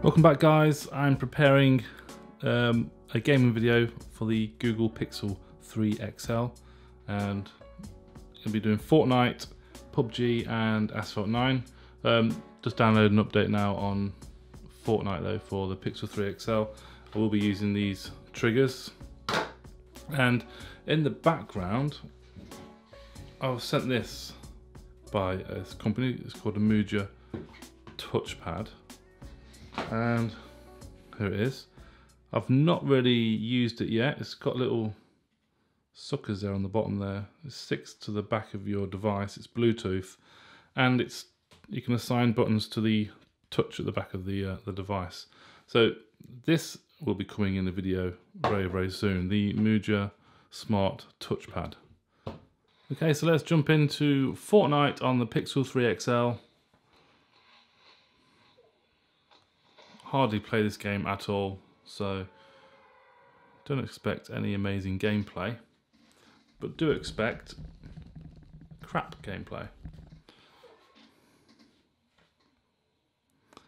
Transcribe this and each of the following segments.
Welcome back, guys. I'm preparing a gaming video for the Google Pixel 3 XL, and I'm going to be doing Fortnite, PUBG and Asphalt 9. Just download an update now on Fortnite though for the Pixel 3 XL. I will be using these triggers, and in the background I was sent this by a company. It's called a Muja touchpad, and here it is. I've not really used it yet. It's got little suckers there on the bottom there. It sticks to the back of your device. It's Bluetooth, and you can assign buttons to the touch at the back of the device. So this will be coming in the video very soon. The Muja Smart Touchpad. Okay, so let's jump into Fortnite on the Pixel 3 XL. Hardly play this game at all, so don't expect any amazing gameplay, but do expect crap gameplay.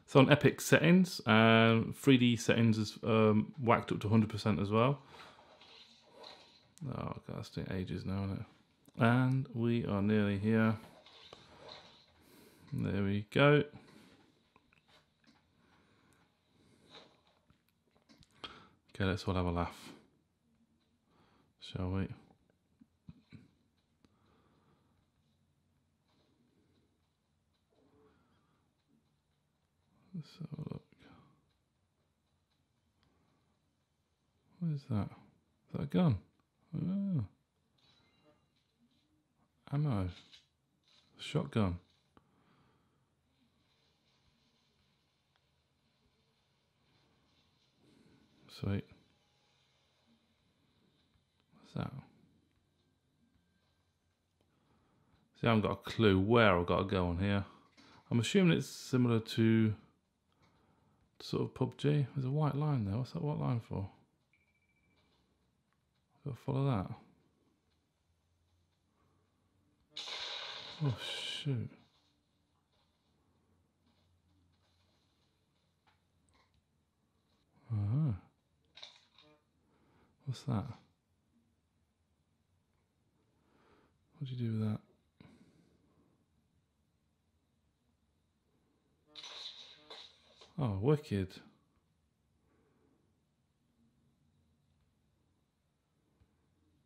So on Epic settings, 3D settings is whacked up to 100% as well. Oh god, that's taking ages now, isn't it? And we are nearly here. There we go. Okay, let's all have a laugh, shall we? Let's have a look. What is that? Is that a gun? Oh. Ammo. Shotgun. Sweet. What's that? See, I haven't got a clue where I've got to go on here. I'm assuming it's similar to sort of PUBG. There's a white line there. What's that white line for? I've got to follow that. Oh shoot. Uh-huh. What's that? What do you do with that? Oh, wicked.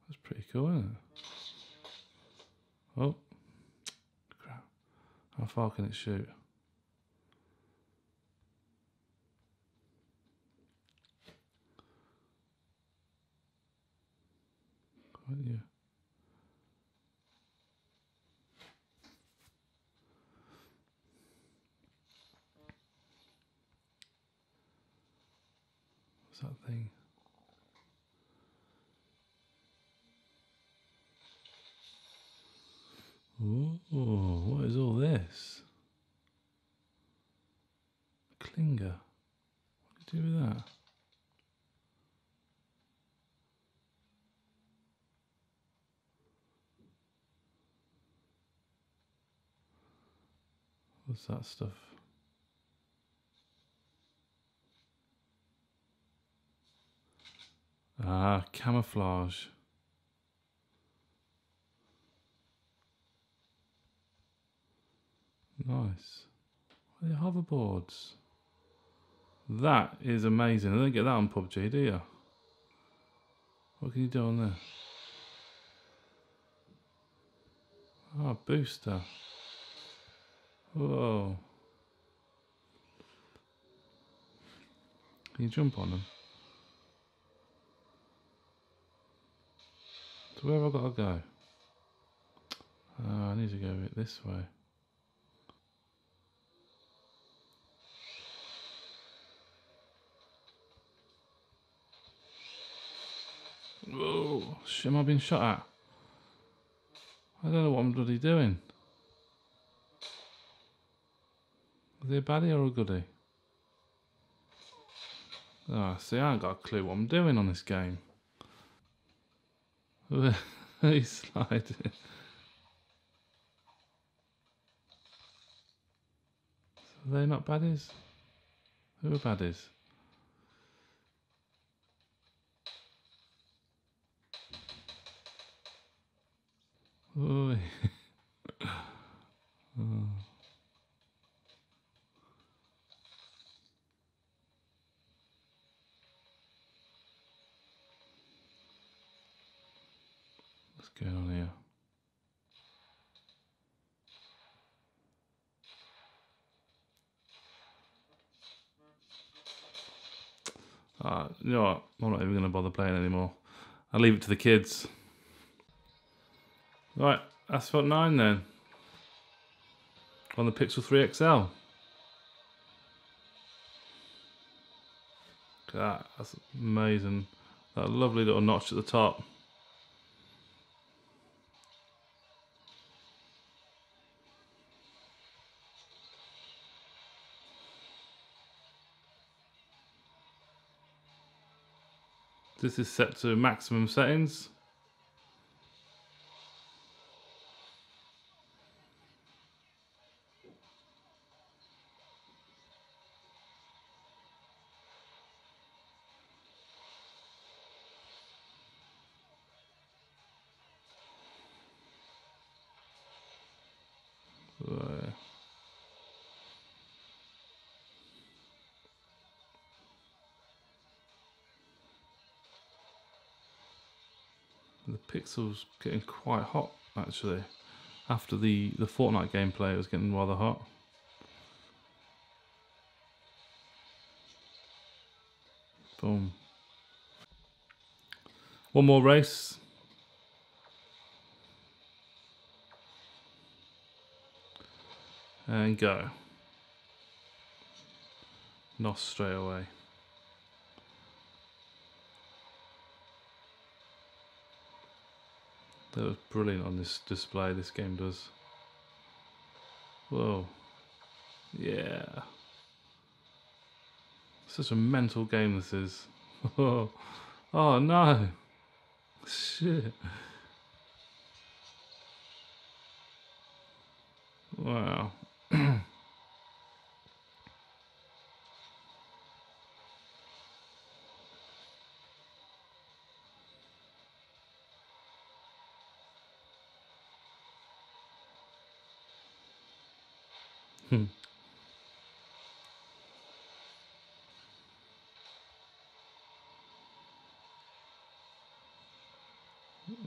That's pretty cool, isn't it? Oh, crap. How far can it shoot? What are you? What's that thing? Oh, what is all this? Klinger. What do you do with that? What's that stuff? Ah, camouflage. Nice. What are the hoverboards? That is amazing. I don't get that on PUBG, do you? What can you do on there? Ah, booster. Whoa. Can you jump on them? So where have I got to go? I need to go a bit this way. Whoa, shit, am I being shot at? I don't know what I'm bloody doing. Is he a baddie or a goodie? Ah, see, I ain't got a clue what I'm doing on this game. He's sliding. Are they not baddies? Who have had his? Oi. Oh. What's going on here? You know what? I'm not even going to bother playing anymore. I'll leave it to the kids. Right, Asphalt 9 then. On the Pixel 3 XL. Look at that, that's amazing. That lovely little notch at the top. This is set to maximum settings. The Pixel's getting quite hot actually. After the Fortnite gameplay, it was getting rather hot. Boom. One more race. And go. Nos straight away. That was brilliant on this display, this game does. Whoa. Yeah. Such a mental game this is. Oh no. Shit. Wow.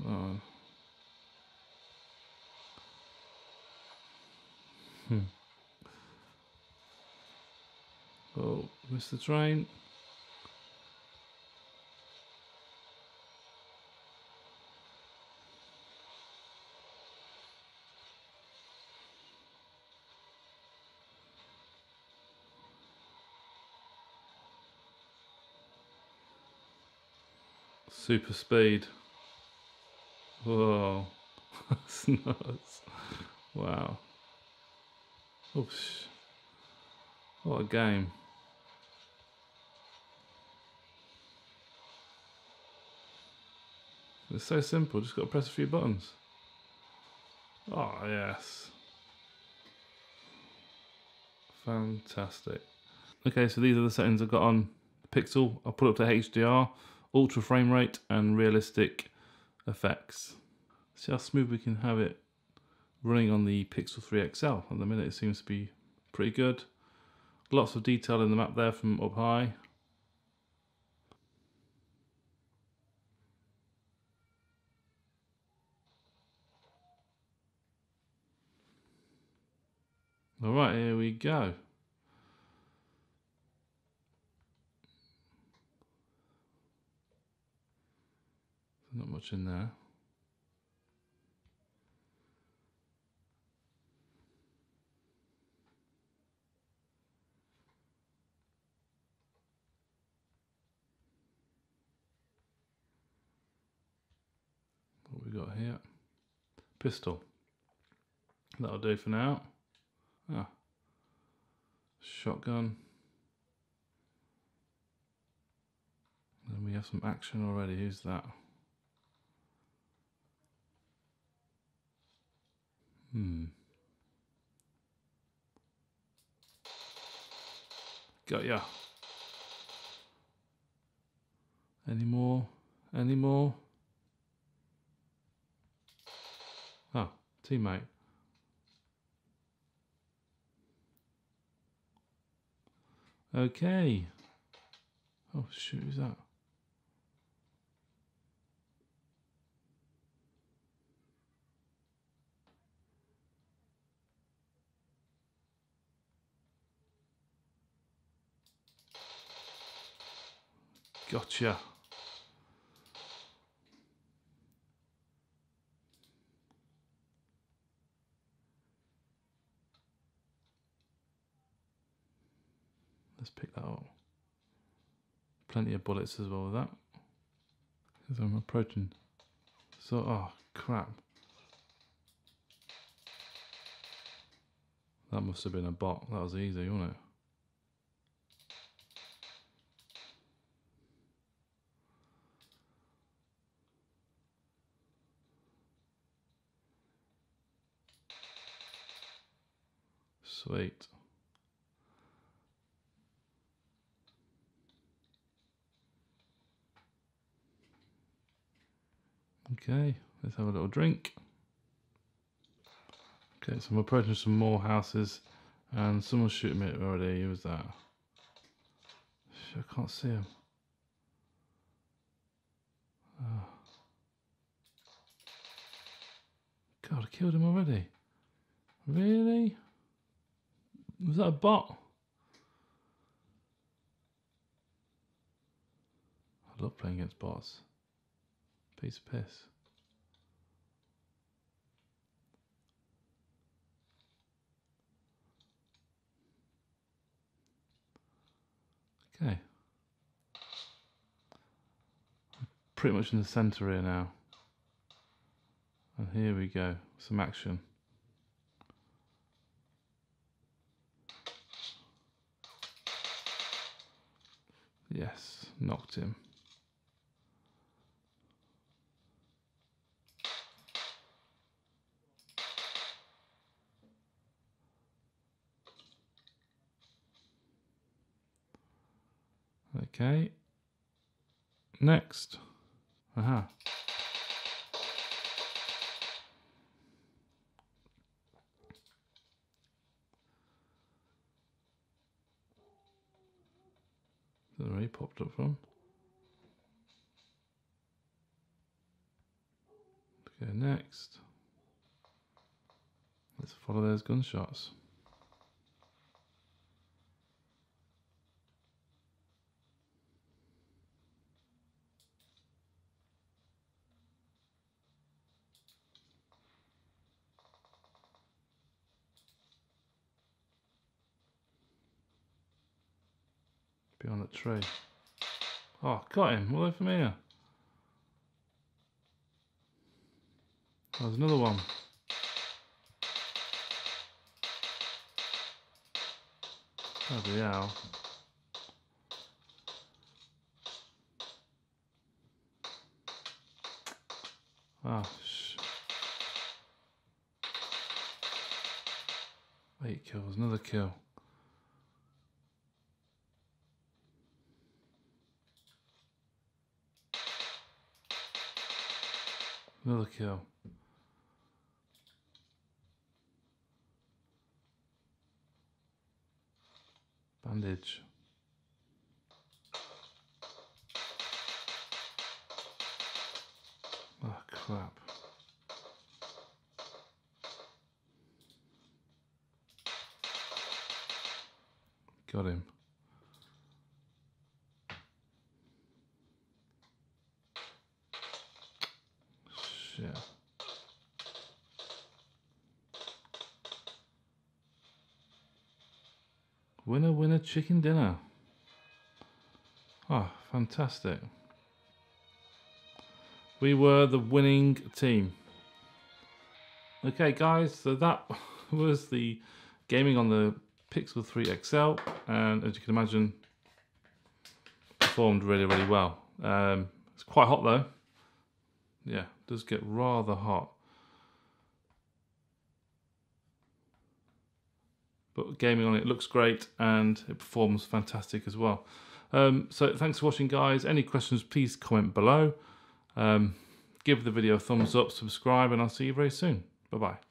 Oh. Oh, missed the train. Super speed. Whoa. That's nuts. Wow. Oops. What a game. It's so simple, just got to press a few buttons. Oh, yes. Fantastic. Okay, so these are the settings I've got on the Pixel. I'll put it up to HDR, ultra frame rate, and realistic effects. See how smooth we can have it running on the Pixel 3 XL. At the minute it seems to be pretty good. Lots of detail in the map there from up high. Alright, here we go. Not much in there. What we got here? Pistol. That'll do for now. Ah. Shotgun. And we have some action already. Who's that? Got ya. Any more? Any more? Oh, teammate. Okay. Oh shoot, who's that? Gotcha. Let's pick that up. Plenty of bullets as well with that. Because I'm approaching. So, oh crap. That must have been a bot. That was easy, wasn't it? Sweet. Okay, let's have a little drink. Okay, so I'm approaching some more houses and someone's shooting me already. Who was that? I can't see him. Oh. God, I killed him already. Really? Was that a bot? I love playing against bots. Piece of piss. Okay. Pretty much in the centre here now. And here we go. Some action. Yes, knocked him. Okay. Next. Aha. That's where he popped up from. Okay, next. Let's follow those gunshots. Behind that tree. Oh, got him. All the way from here. There's another one. Bloody hell. Oh, 8 kills, another kill. Another kill. Bandage. Oh crap. Got him. Shit. Winner, winner, chicken dinner. Oh, fantastic. We were the winning team. Okay guys, so that was the gaming on the Pixel 3 XL, and as you can imagine, performed really, really well. It's quite hot though. Yeah, it does get rather hot. But gaming on it looks great and it performs fantastic as well. So thanks for watching, guys. Any questions, please comment below. Give the video a thumbs up, subscribe, and I'll see you very soon. Bye-bye.